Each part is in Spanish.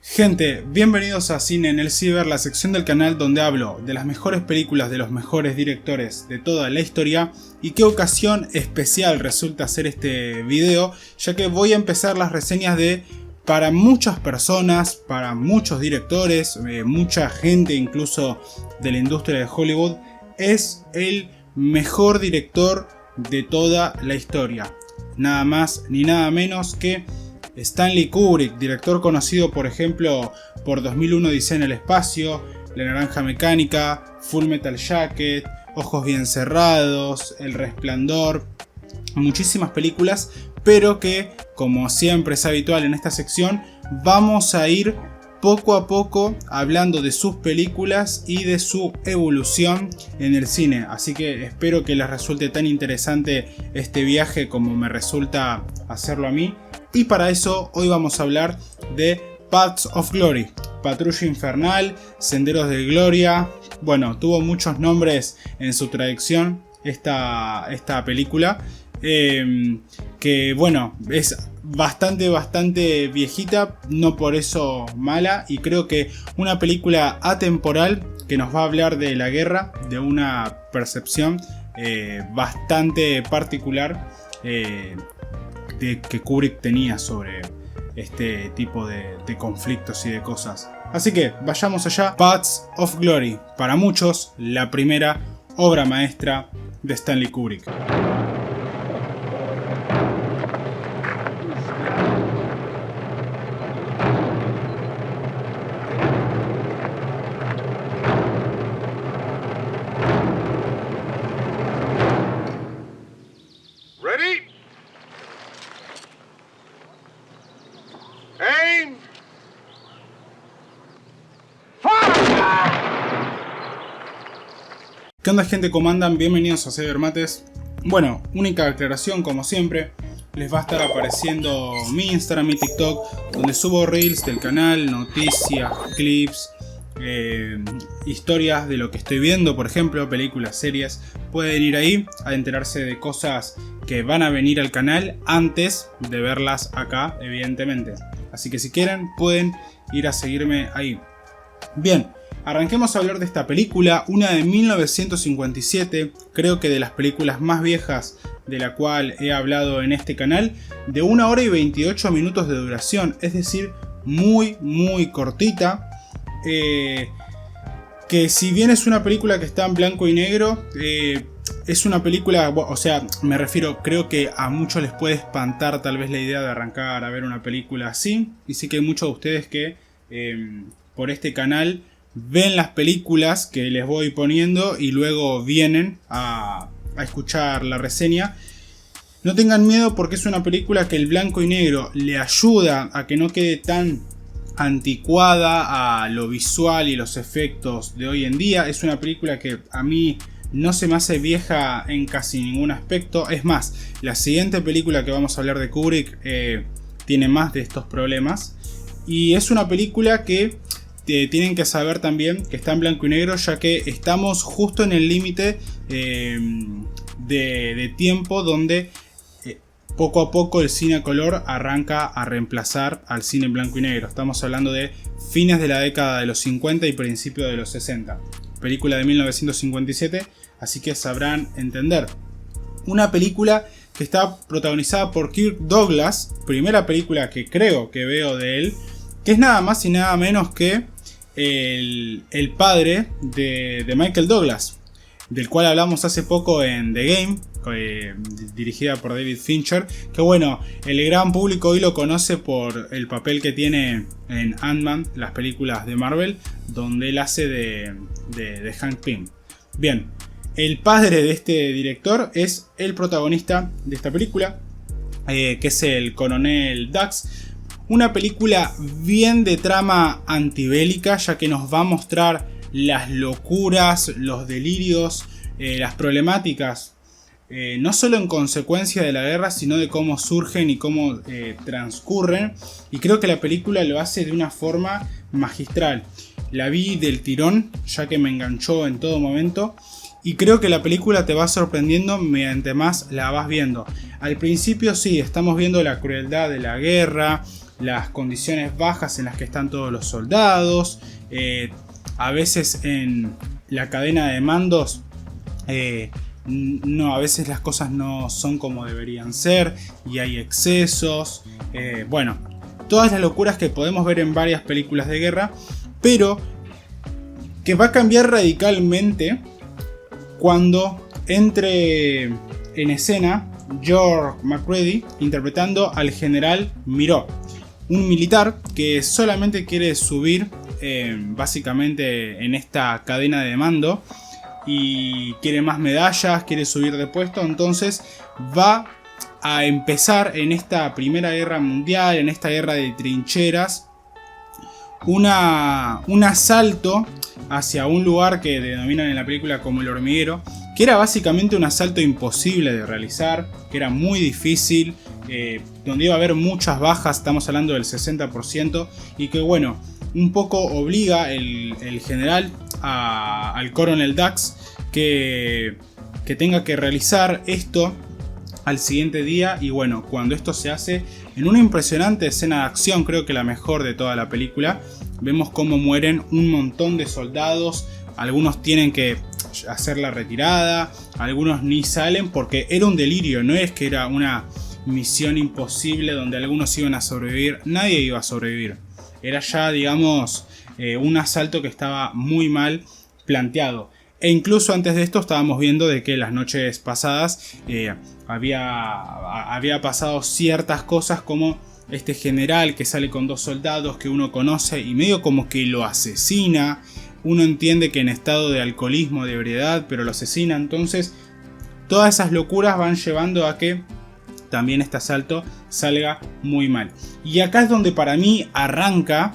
Gente, bienvenidos a Cine en el Ciber, la sección del canal donde hablo de las mejores películas de los mejores directores de toda la historia. Y qué ocasión especial resulta hacer este video, ya que voy a empezar las reseñas de, para muchas personas, para muchos directores, mucha gente incluso de la industria de Hollywood, es el mejor director de toda la historia. Nada más ni nada menos que Stanley Kubrick, director conocido por ejemplo por 2001 Odisea en el espacio, La Naranja Mecánica, Full Metal Jacket, Ojos Bien Cerrados, El Resplandor, muchísimas películas, pero que, como siempre es habitual en esta sección, vamos a ir poco a poco hablando de sus películas y de su evolución en el cine. Así que espero que les resulte tan interesante este viaje como me resulta hacerlo a mí. Y para eso hoy vamos a hablar de Paths of Glory, Patrulla Infernal, Senderos de Gloria. Bueno, tuvo muchos nombres en su traducción esta película, que bueno, es bastante viejita, no por eso mala, y creo que una película atemporal que nos va a hablar de la guerra, de una percepción bastante particular que Kubrick tenía sobre este tipo de conflictos y de cosas. Así que vayamos allá. Paths of Glory, para muchos la primera obra maestra de Stanley Kubrick. ¿Qué onda, gente? ¿Cómo andan? Bienvenidos a Cybermates. Bueno, única aclaración, como siempre, les va a estar apareciendo mi Instagram y TikTok, donde subo reels del canal, noticias, clips, historias de lo que estoy viendo, por ejemplo, películas, series. Pueden ir ahí a enterarse de cosas que van a venir al canal antes de verlas acá, evidentemente. Así que si quieren, pueden ir a seguirme ahí. Bien. Arranquemos a hablar de esta película, una de 1957, creo que de las películas más viejas de la cual he hablado en este canal, de 1 hora y 28 minutos de duración, es decir, muy cortita, que si bien es una película que está en blanco y negro, es una película, o sea, me refiero, creo que a muchos les puede espantar tal vez la idea de arrancar a ver una película así, y sí que hay muchos de ustedes que por este canal ven las películas que les voy poniendo y luego vienen a escuchar la reseña. No tengan miedo, porque es una película que el blanco y negro le ayuda a que no quede tan anticuada a lo visual y los efectos de hoy en día. Es una película que a mí no se me hace vieja en casi ningún aspecto. Es más, la siguiente película que vamos a hablar de Kubrick tiene más de estos problemas. Y es una película que tienen que saber también que está en blanco y negro, ya que estamos justo en el límite de tiempo donde poco a poco el cine a color arranca a reemplazar al cine en blanco y negro. Estamos hablando de fines de la década de los 50 y principios de los 60. Película de 1957, así que sabrán entender. Una película que está protagonizada por Kirk Douglas, primera película que creo que veo de él, que es nada más y nada menos que el padre de Michael Douglas, del cual hablamos hace poco en The Game, dirigida por David Fincher, que bueno, el gran público hoy lo conoce por el papel que tiene en Ant-Man, las películas de Marvel, donde él hace de Hank Pym. Bien, el padre de este director es el protagonista de esta película, que es el coronel Dax. Una película bien de trama antibélica, ya que nos va a mostrar las locuras, los delirios, las problemáticas, no solo en consecuencia de la guerra, sino de cómo surgen y cómo transcurren. Y creo que la película lo hace de una forma magistral. La vi del tirón, ya que me enganchó en todo momento. Y creo que la película te va sorprendiendo mediante más la vas viendo. Al principio sí, estamos viendo la crueldad de la guerra, las condiciones bajas en las que están todos los soldados. A veces en la cadena de mandos a veces las cosas no son como deberían ser y hay excesos. Bueno, todas las locuras que podemos ver en varias películas de guerra, pero que va a cambiar radicalmente cuando entre en escena George McReady interpretando al general Miró, un militar que solamente quiere subir básicamente en esta cadena de mando y quiere más medallas, quiere subir de puesto. Entonces va a empezar en esta Primera Guerra Mundial, en esta guerra de trincheras, un asalto hacia un lugar que denominan en la película como el hormiguero, que era básicamente un asalto imposible de realizar, que era muy difícil, donde iba a haber muchas bajas, estamos hablando del 60%, y que bueno, un poco obliga el general al coronel Dax que tenga que realizar esto al siguiente día. Y bueno, cuando esto se hace en una impresionante escena de acción, creo que la mejor de toda la película, vemos cómo mueren un montón de soldados. Algunos tienen que hacer la retirada, algunos ni salen porque era un delirio, no es que era una misión imposible donde algunos iban a sobrevivir, nadie iba a sobrevivir. Era ya, digamos, un asalto que estaba muy mal planteado. E incluso antes de esto estábamos viendo de que las noches pasadas había pasado ciertas cosas, como este general que sale con 2 soldados que uno conoce y medio como que lo asesina. Uno entiende que en estado de alcoholismo, de ebriedad, pero lo asesina. Entonces todas esas locuras van llevando a que también este asalto salga muy mal. Y acá es donde para mí arranca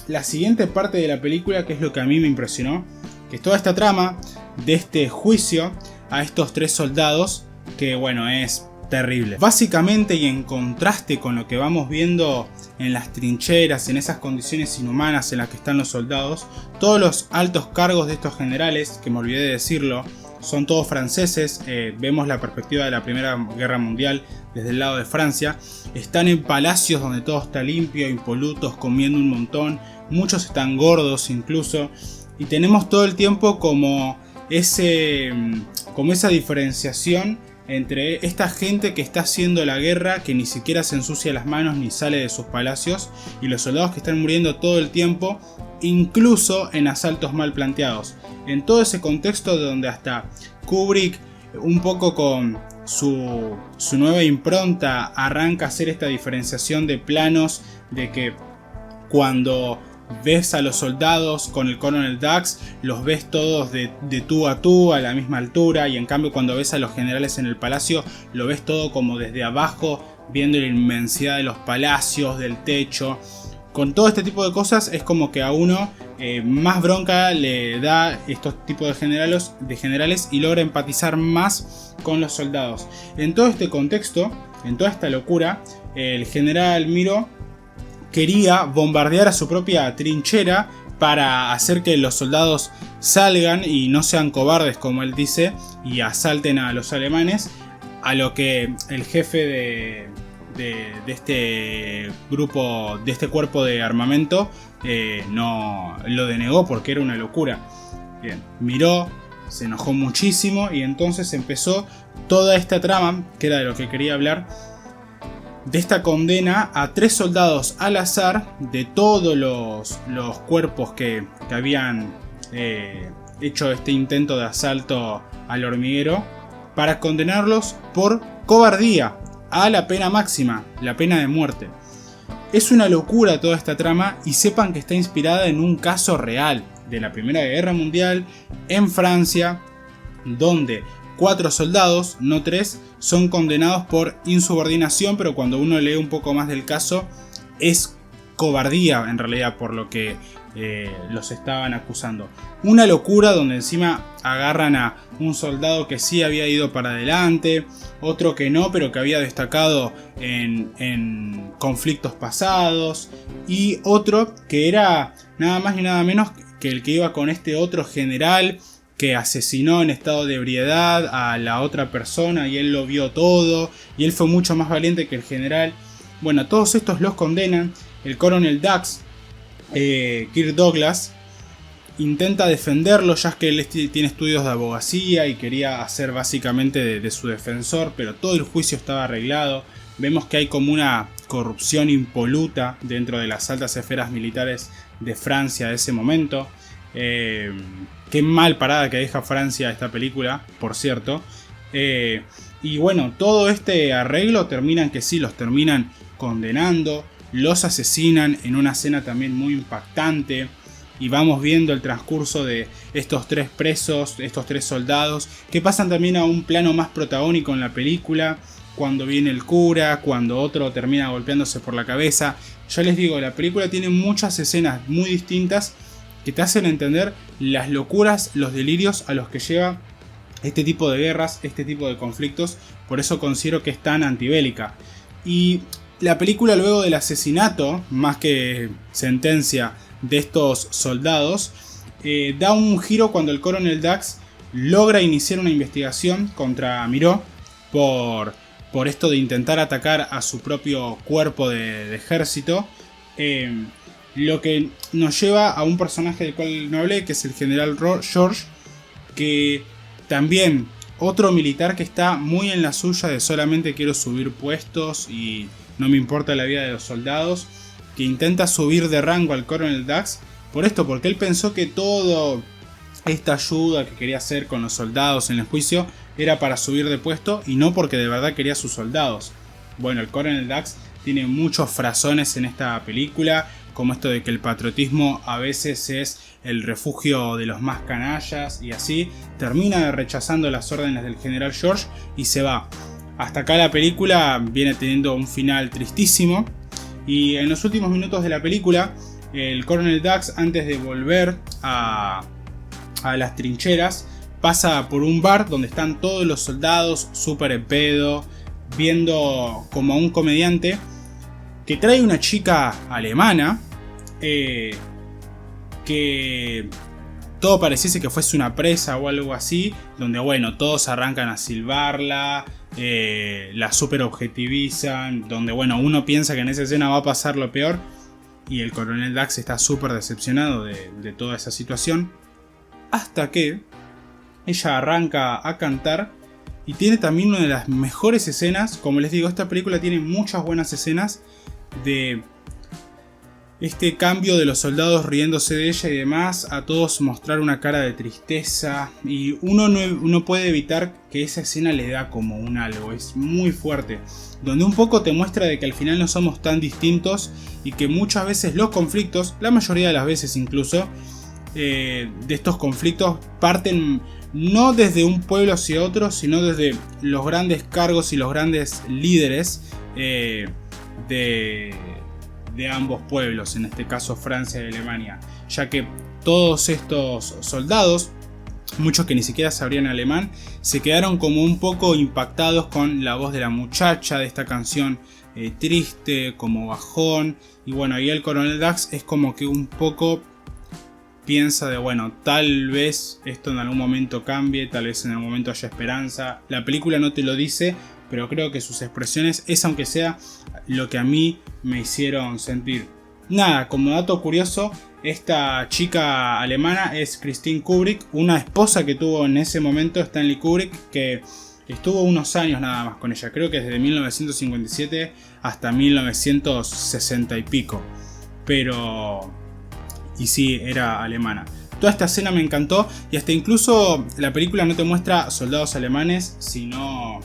la siguiente parte de la película, que es lo que a mí me impresionó, que es toda esta trama de este juicio a estos 3 soldados, que bueno, es terrible. Básicamente, y en contraste con lo que vamos viendo en las trincheras, en esas condiciones inhumanas en las que están los soldados, todos los altos cargos de estos generales, que me olvidé de decirlo, son todos franceses. Vemos la perspectiva de la Primera Guerra Mundial desde el lado de Francia. Están en palacios donde todo está limpio, impolutos, comiendo un montón. Muchos están gordos incluso. Y tenemos todo el tiempo como esa diferenciación entre esta gente que está haciendo la guerra, que ni siquiera se ensucia las manos ni sale de sus palacios, y los soldados que están muriendo todo el tiempo, incluso en asaltos mal planteados. En todo ese contexto donde hasta Kubrick, un poco con su nueva impronta, arranca a hacer esta diferenciación de planos, de que cuando ves a los soldados con el coronel Dax, los ves todos de tú a tú, a la misma altura, y en cambio cuando ves a los generales en el palacio, lo ves todo como desde abajo, viendo la inmensidad de los palacios, del techo. Con todo este tipo de cosas es como que a uno más bronca le da estos tipos de generales y logra empatizar más con los soldados. En todo este contexto, en toda esta locura, el general Miró quería bombardear a su propia trinchera para hacer que los soldados salgan y no sean cobardes, como él dice, y asalten a los alemanes, a lo que el jefe de este grupo, de este cuerpo de armamento, no lo denegó porque era una locura. Bien, Miró, se enojó muchísimo y entonces empezó toda esta trama, que era de lo que quería hablar, de esta condena a 3 soldados al azar de todos los cuerpos que habían hecho este intento de asalto al hormiguero, para condenarlos por cobardía a la pena máxima, la pena de muerte. Es una locura toda esta trama, y sepan que está inspirada en un caso real de la Primera Guerra Mundial en Francia, donde 4 soldados, no 3, son condenados por insubordinación, pero cuando uno lee un poco más del caso es cobardía en realidad por lo que los estaban acusando. Una locura donde encima agarran a un soldado que sí había ido para adelante, otro que no, pero que había destacado en conflictos pasados, y otro que era nada más y nada menos que el que iba con este otro general que asesinó en estado de ebriedad a la otra persona, y él lo vio todo, y él fue mucho más valiente que el general. Bueno, todos estos los condenan. El coronel Dax, Kirk Douglas, intenta defenderlo, ya que él tiene estudios de abogacía y quería hacer básicamente de su defensor, pero todo el juicio estaba arreglado. Vemos que hay como una corrupción impoluta dentro de las altas esferas militares de Francia de ese momento. Qué mal parada que deja Francia esta película, por cierto. Y bueno, todo este arreglo termina en que sí, los terminan condenando, los asesinan en una escena también muy impactante. Y vamos viendo el transcurso de estos 3 presos, estos 3 soldados, que pasan también a un plano más protagónico en la película, cuando viene el cura, cuando otro termina golpeándose por la cabeza. Ya les digo, la película tiene muchas escenas muy distintas que te hacen entender las locuras, los delirios a los que lleva este tipo de guerras, este tipo de conflictos. Por eso considero que es tan antibélica. Y la película, luego del asesinato, más que sentencia, de estos soldados, da un giro cuando el coronel Dax logra iniciar una investigación contra Miró por esto de intentar atacar a su propio cuerpo de ejército, lo que nos lleva a un personaje del cual no hablé, que es el general George, que también otro militar que está muy en la suya de solamente quiero subir puestos y no me importa la vida de los soldados, que intenta subir de rango al coronel Dax por esto, porque él pensó que toda esta ayuda que quería hacer con los soldados en el juicio era para subir de puesto y no porque de verdad quería a sus soldados. Bueno, el coronel Dax tiene muchos frasones en esta película, como esto de que el patriotismo a veces es el refugio de los más canallas, y así termina rechazando las órdenes del general George y se va. Hasta acá la película viene teniendo un final tristísimo. Y en los últimos minutos de la película, el coronel Dax, antes de volver a las trincheras, pasa por un bar donde están todos los soldados súper en pedo, viendo como a un comediante que trae una chica alemana, que todo pareciese que fuese una presa o algo así, donde bueno, todos arrancan a silbarla, la super objetivizan, donde bueno, uno piensa que en esa escena va a pasar lo peor, y el coronel Dax está súper decepcionado de toda esa situación, hasta que ella arranca a cantar y tiene también una de las mejores escenas. Como les digo, esta película tiene muchas buenas escenas de este cambio de los soldados riéndose de ella y demás, a todos mostrar una cara de tristeza, y uno no puede evitar que esa escena le da como un algo, es muy fuerte, donde un poco te muestra de que al final no somos tan distintos y que muchas veces los conflictos, la mayoría de las veces incluso, de estos conflictos parten no desde un pueblo hacia otro, sino desde los grandes cargos y los grandes líderes de ambos pueblos, en este caso Francia y Alemania, ya que todos estos soldados, muchos que ni siquiera sabrían alemán, se quedaron como un poco impactados con la voz de la muchacha, de esta canción triste, como bajón, y bueno, ahí el coronel Dax es como que un poco piensa de bueno, tal vez esto en algún momento cambie, tal vez en algún momento haya esperanza. La película no te lo dice, pero creo que sus expresiones es, aunque sea, lo que a mí me hicieron sentir. Nada, como dato curioso, esta chica alemana es Christine Kubrick, una esposa que tuvo en ese momento Stanley Kubrick, que estuvo unos años nada más con ella, creo que desde 1957 hasta 1960 y pico, pero... y sí, era alemana. Toda esta escena me encantó, y hasta incluso la película no te muestra soldados alemanes, sino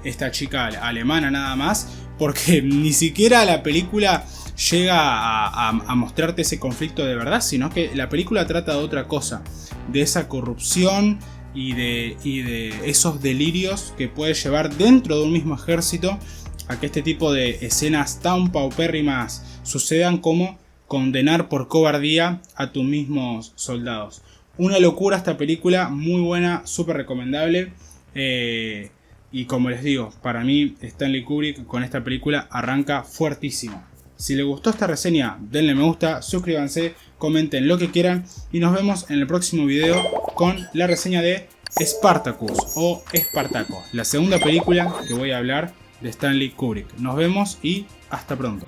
esta chica alemana nada más, porque ni siquiera la película llega a mostrarte ese conflicto de verdad, sino que la película trata de otra cosa, de esa corrupción y de esos delirios que puede llevar dentro de un mismo ejército a que este tipo de escenas tan paupérrimas sucedan, como condenar por cobardía a tus mismos soldados. Una locura esta película, muy buena, súper recomendable. Y como les digo, para mí Stanley Kubrick con esta película arranca fuertísimo. Si les gustó esta reseña, denle me gusta, suscríbanse, comenten lo que quieran y nos vemos en el próximo video con la reseña de Spartacus o Espartaco, la segunda película que voy a hablar de Stanley Kubrick. Nos vemos y hasta pronto.